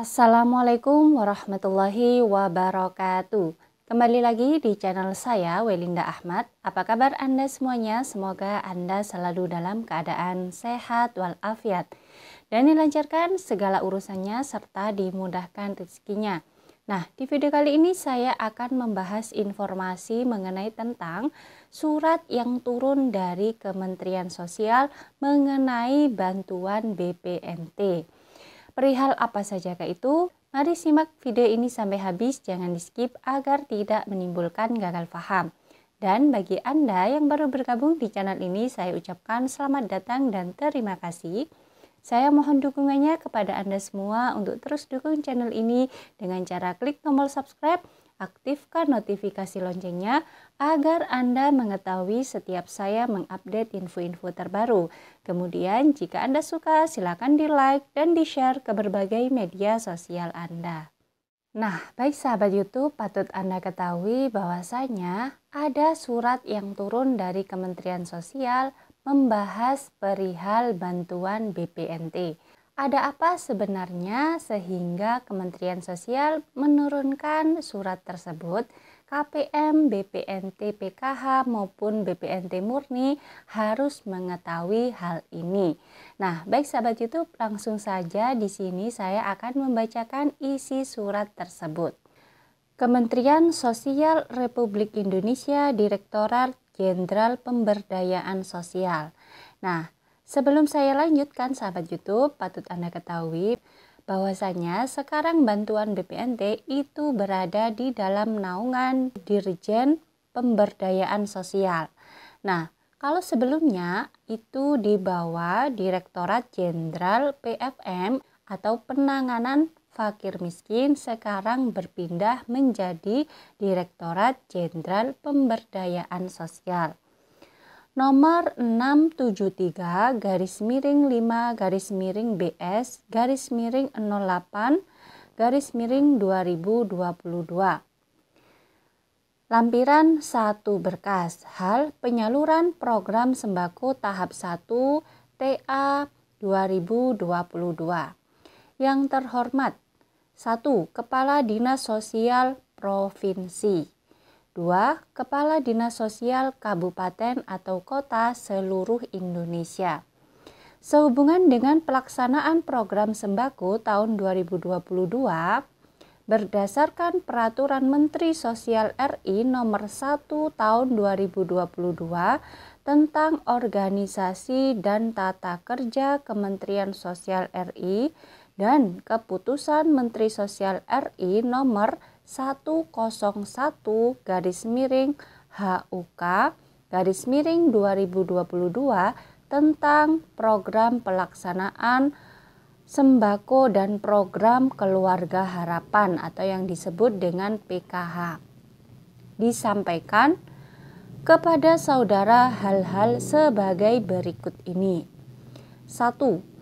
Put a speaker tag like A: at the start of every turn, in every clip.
A: Assalamualaikum warahmatullahi wabarakatuh. Kembali lagi di channel saya, Welinda Ahmad. Apa kabar Anda semuanya? Semoga Anda selalu dalam keadaan sehat walafiat dan dilancarkan segala urusannya serta dimudahkan rezekinya. Nah, di video kali ini saya akan membahas informasi mengenai tentang surat yang turun dari Kementerian Sosial mengenai bantuan BPNT. Perihal apa saja itu? Mari simak video ini sampai habis, jangan di skip agar tidak menimbulkan gagal paham. Dan bagi Anda yang baru bergabung di channel ini, saya ucapkan selamat datang dan terima kasih. Saya mohon dukungannya kepada Anda semua untuk terus dukung channel ini dengan cara klik tombol subscribe, aktifkan notifikasi loncengnya agar Anda mengetahui setiap saya mengupdate info-info terbaru. Kemudian jika Anda suka silakan di like dan di share ke berbagai media sosial Anda. Nah, baik sahabat YouTube, patut Anda ketahui bahwasanya ada surat yang turun dari Kementerian Sosial membahas perihal bantuan BPNT. Ada apa sebenarnya sehingga Kementerian Sosial menurunkan surat tersebut? KPM, BPNT PKH maupun BPNT murni harus mengetahui hal ini. Nah, baik sahabat YouTube, langsung saja di sini saya akan membacakan isi surat tersebut. Kementerian Sosial Republik Indonesia, Direktorat Jenderal Pemberdayaan Sosial. Nah, sebelum saya lanjutkan sahabat YouTube, patut Anda ketahui bahwasanya sekarang bantuan BPNT itu berada di dalam naungan Dirjen Pemberdayaan Sosial. Nah, kalau sebelumnya itu di bawah Direktorat Jenderal PFM atau Penanganan Fakir Miskin, sekarang berpindah menjadi Direktorat Jenderal Pemberdayaan Sosial. Nomor 673 /5 BS/08 2022. Lampiran 1 berkas hal penyaluran program sembako tahap 1 TA 2022. Yang terhormat: 1. Kepala Dinas Sosial Provinsi. 2. Kepala Dinas Sosial Kabupaten atau Kota seluruh Indonesia. Sehubungan dengan pelaksanaan program sembako tahun 2022, berdasarkan Peraturan Menteri Sosial RI Nomor 1 Tahun 2022 tentang Organisasi dan Tata Kerja Kementerian Sosial RI dan Keputusan Menteri Sosial RI Nomor 101/HUK/2022 tentang program pelaksanaan sembako dan program keluarga harapan atau yang disebut dengan PKH. Disampaikan kepada saudara hal-hal sebagai berikut ini. 1.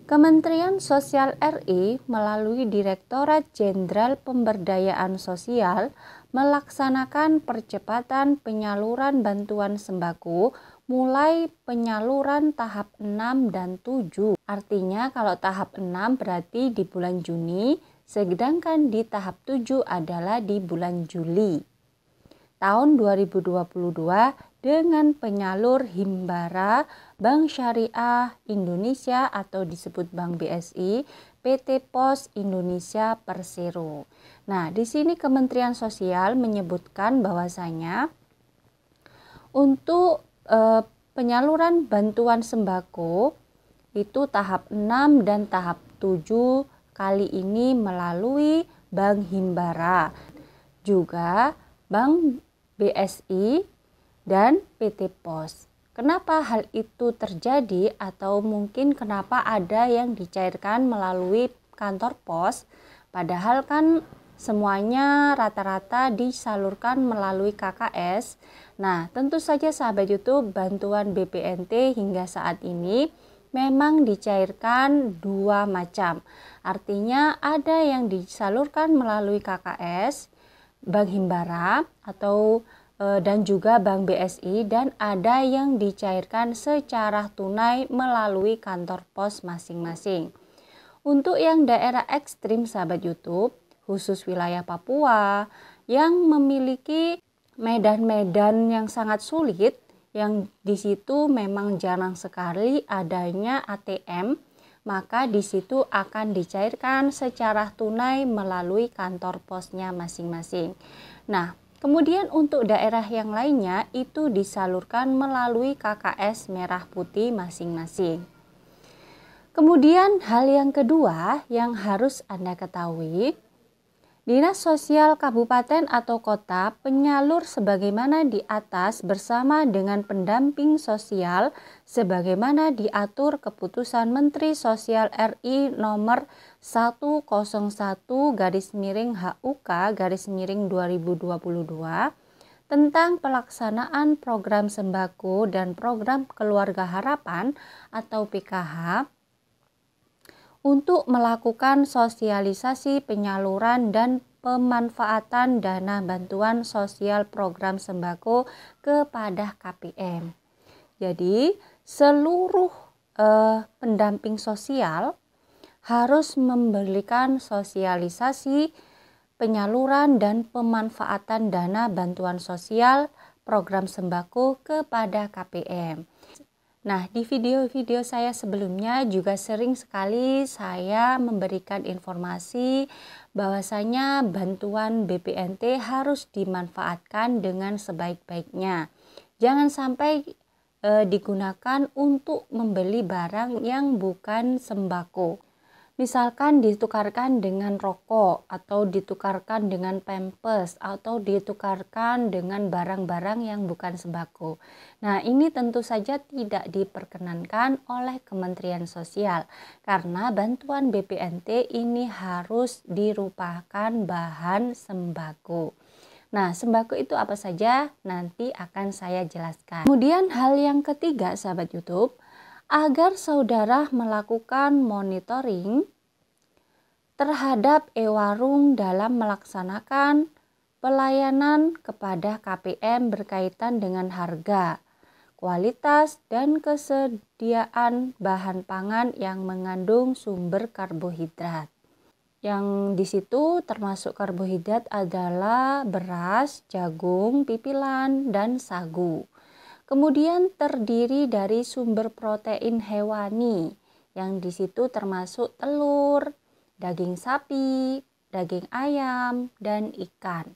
A: Kementerian Sosial RI melalui Direktorat Jenderal Pemberdayaan Sosial melaksanakan percepatan penyaluran bantuan sembako mulai penyaluran tahap 6 dan 7. Artinya kalau tahap 6 berarti di bulan Juni, sedangkan di tahap 7 adalah di bulan Juli tahun 2022 dengan penyalur Himbara Bank Syariah Indonesia atau disebut Bank BSI, PT Pos Indonesia Persero. Nah, di sini Kementerian Sosial menyebutkan bahwasanya untuk penyaluran bantuan sembako itu tahap 6 dan tahap 7 kali ini melalui Bank Himbara, juga Bank BSI dan PT Pos. Kenapa hal itu terjadi atau mungkin kenapa ada yang dicairkan melalui kantor pos, padahal kan semuanya rata-rata disalurkan melalui KKS. Nah, tentu saja sahabat YouTube, bantuan BPNT hingga saat ini memang dicairkan dua macam. Artinya ada yang disalurkan melalui KKS, Bank Himbara atau dan juga Bank BSI, dan ada yang dicairkan secara tunai melalui kantor pos masing-masing. Untuk yang daerah ekstrim sahabat YouTube, khusus wilayah Papua yang memiliki medan-medan yang sangat sulit, yang di situ memang jarang sekali adanya ATM, maka di situ akan dicairkan secara tunai melalui kantor posnya masing-masing. Nah, kemudian untuk daerah yang lainnya itu disalurkan melalui KKS merah putih masing-masing. Kemudian hal yang kedua yang harus Anda ketahui, Dinas Sosial Kabupaten atau Kota penyalur sebagaimana di atas bersama dengan pendamping sosial sebagaimana diatur Keputusan Menteri Sosial RI nomor 101/HUK/2022 tentang pelaksanaan program sembako dan program Keluarga Harapan atau PKH untuk melakukan sosialisasi penyaluran dan pemanfaatan dana bantuan sosial program sembako kepada KPM. Jadi seluruh pendamping sosial harus memberikan sosialisasi penyaluran dan pemanfaatan dana bantuan sosial program sembako kepada KPM. Nah, di video-video saya sebelumnya juga sering sekali saya memberikan informasi bahwasanya bantuan BPNT harus dimanfaatkan dengan sebaik-baiknya. Jangan sampai digunakan untuk membeli barang yang bukan sembako. Misalkan ditukarkan dengan rokok atau ditukarkan dengan pampers atau ditukarkan dengan barang-barang yang bukan sembako. Nah, ini tentu saja tidak diperkenankan oleh Kementerian Sosial karena bantuan BPNT ini harus dirupakan bahan sembako. Nah, sembako itu apa saja? Nanti akan saya jelaskan. Kemudian hal yang ketiga sahabat YouTube, agar saudara melakukan monitoring terhadap e-warung dalam melaksanakan pelayanan kepada KPM berkaitan dengan harga, kualitas, dan kesediaan bahan pangan yang mengandung sumber karbohidrat. Yang di situ termasuk karbohidrat adalah beras, jagung, pipilan, dan sagu. Kemudian terdiri dari sumber protein hewani yang di situ termasuk telur, daging sapi, daging ayam, dan ikan.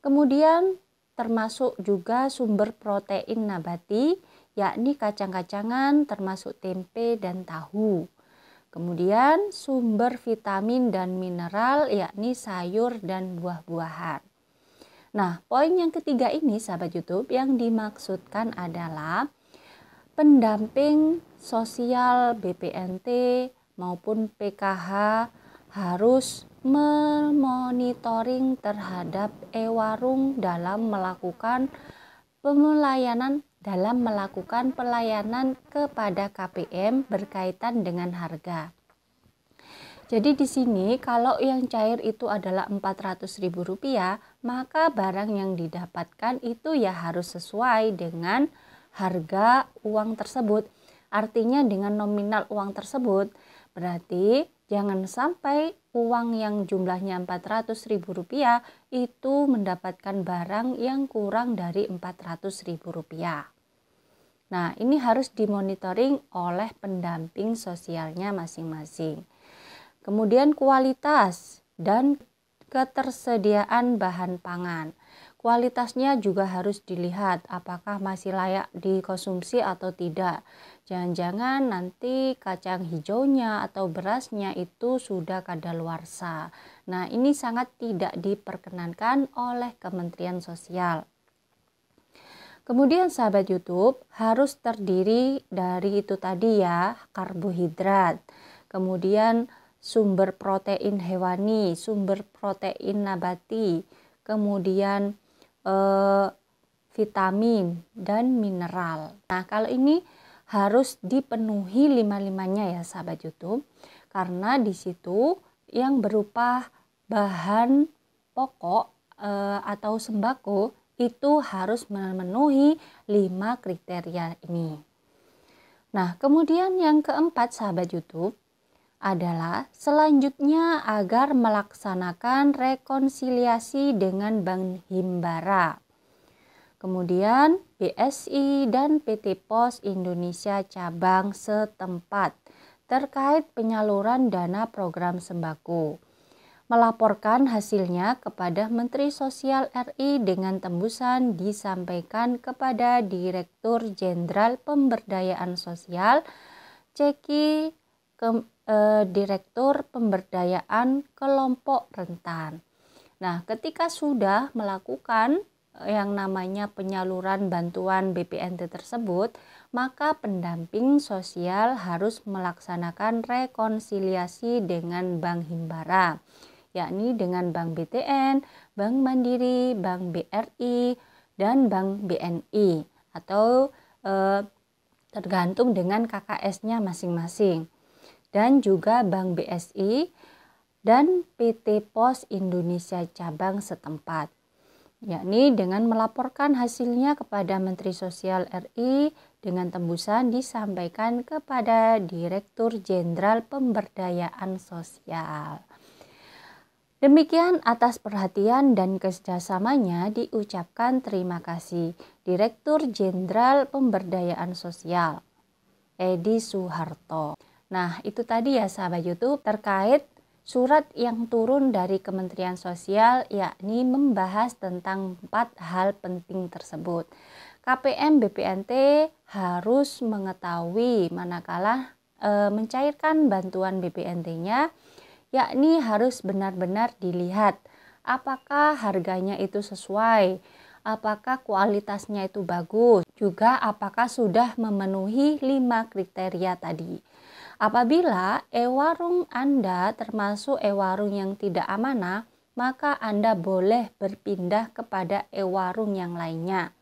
A: Kemudian termasuk juga sumber protein nabati yakni kacang-kacangan termasuk tempe dan tahu. Kemudian sumber vitamin dan mineral yakni sayur dan buah-buahan. Nah, poin yang ketiga ini sahabat YouTube yang dimaksudkan adalah pendamping sosial BPNT maupun PKH harus memonitoring terhadap e-warung dalam melakukan pelayanan kepada KPM berkaitan dengan harga. Jadi di sini kalau yang cair itu adalah Rp400.000, maka barang yang didapatkan itu ya harus sesuai dengan harga uang tersebut. Artinya dengan nominal uang tersebut, berarti jangan sampai uang yang jumlahnya Rp400.000 itu mendapatkan barang yang kurang dari Rp400.000. Nah, ini harus dimonitoring oleh pendamping sosialnya masing-masing. Kemudian kualitas dan ketersediaan bahan pangan. Kualitasnya juga harus dilihat apakah masih layak dikonsumsi atau tidak. Jangan-jangan nanti kacang hijaunya atau berasnya itu sudah kadaluarsa. Nah, ini sangat tidak diperkenankan oleh Kementerian Sosial. Kemudian sahabat YouTube harus terdiri dari itu tadi ya, karbohidrat. Kemudian sumber protein hewani, sumber protein nabati, kemudian vitamin dan mineral. Nah, kalau ini harus dipenuhi lima-limanya ya sahabat YouTube, karena di situ yang berupa bahan pokok atau sembako itu harus memenuhi 5 kriteria ini. Nah, kemudian yang keempat sahabat YouTube, adalah selanjutnya agar melaksanakan rekonsiliasi dengan Bank Himbara. Kemudian BSI dan PT Pos Indonesia cabang setempat terkait penyaluran dana program sembako. Melaporkan hasilnya kepada Menteri Sosial RI dengan tembusan disampaikan kepada Direktur Jenderal Pemberdayaan Sosial Ceki Direktur Pemberdayaan Kelompok Rentan. Nah, ketika sudah melakukan yang namanya penyaluran bantuan BPNT tersebut, maka pendamping sosial harus melaksanakan rekonsiliasi dengan Bank Himbara, yakni dengan Bank BTN, Bank Mandiri, Bank BRI, dan Bank BNI, atau tergantung dengan KKS-nya masing-masing, dan juga Bank BSI dan PT Pos Indonesia cabang setempat, yakni dengan melaporkan hasilnya kepada Menteri Sosial RI dengan tembusan disampaikan kepada Direktur Jenderal Pemberdayaan Sosial. Demikian atas perhatian dan kerjasamanya diucapkan terima kasih Direktur Jenderal Pemberdayaan Sosial Edi Suharto. Nah, itu tadi ya sahabat YouTube terkait surat yang turun dari Kementerian Sosial, yakni membahas tentang 4 hal penting tersebut. KPM BPNT harus mengetahui manakala mencairkan bantuan BPNT-nya, yakni harus benar-benar dilihat apakah harganya itu sesuai, apakah kualitasnya itu bagus, juga apakah sudah memenuhi 5 kriteria tadi. Apabila e-warung Anda termasuk e-warung yang tidak amanah, maka Anda boleh berpindah kepada e-warung yang lainnya.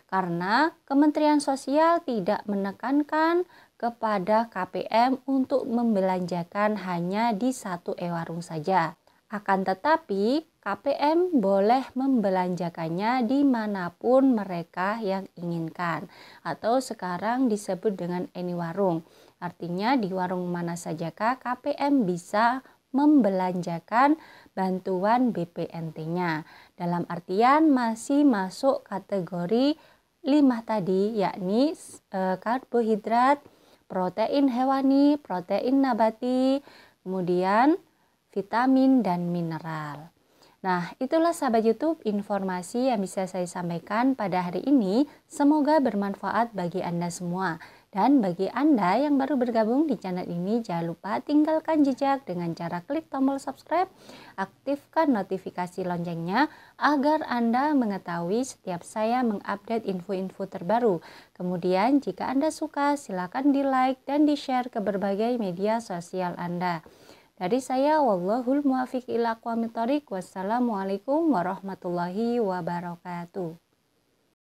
A: Karena Kementerian Sosial tidak menekankan kepada KPM untuk membelanjakan hanya di satu e-warung saja. Akan tetapi KPM boleh membelanjakannya dimanapun mereka yang inginkan, atau sekarang disebut dengan AnyWarung. Artinya di warung mana sajakah KPM bisa membelanjakan bantuan BPNT-nya. Dalam artian masih masuk kategori 5 tadi, yakni karbohidrat, protein hewani, protein nabati, kemudian vitamin dan mineral. Nah, itulah sahabat YouTube informasi yang bisa saya sampaikan pada hari ini. Semoga bermanfaat bagi Anda semua. Dan bagi Anda yang baru bergabung di channel ini, jangan lupa tinggalkan jejak dengan cara klik tombol subscribe, aktifkan notifikasi loncengnya agar Anda mengetahui setiap saya mengupdate info-info terbaru. Kemudian jika Anda suka, silakan di like dan di share ke berbagai media sosial Anda. Dari saya, wallahul muwaffiq ila aqwamit thoriq. Wassalamualaikum warahmatullahi wabarakatuh.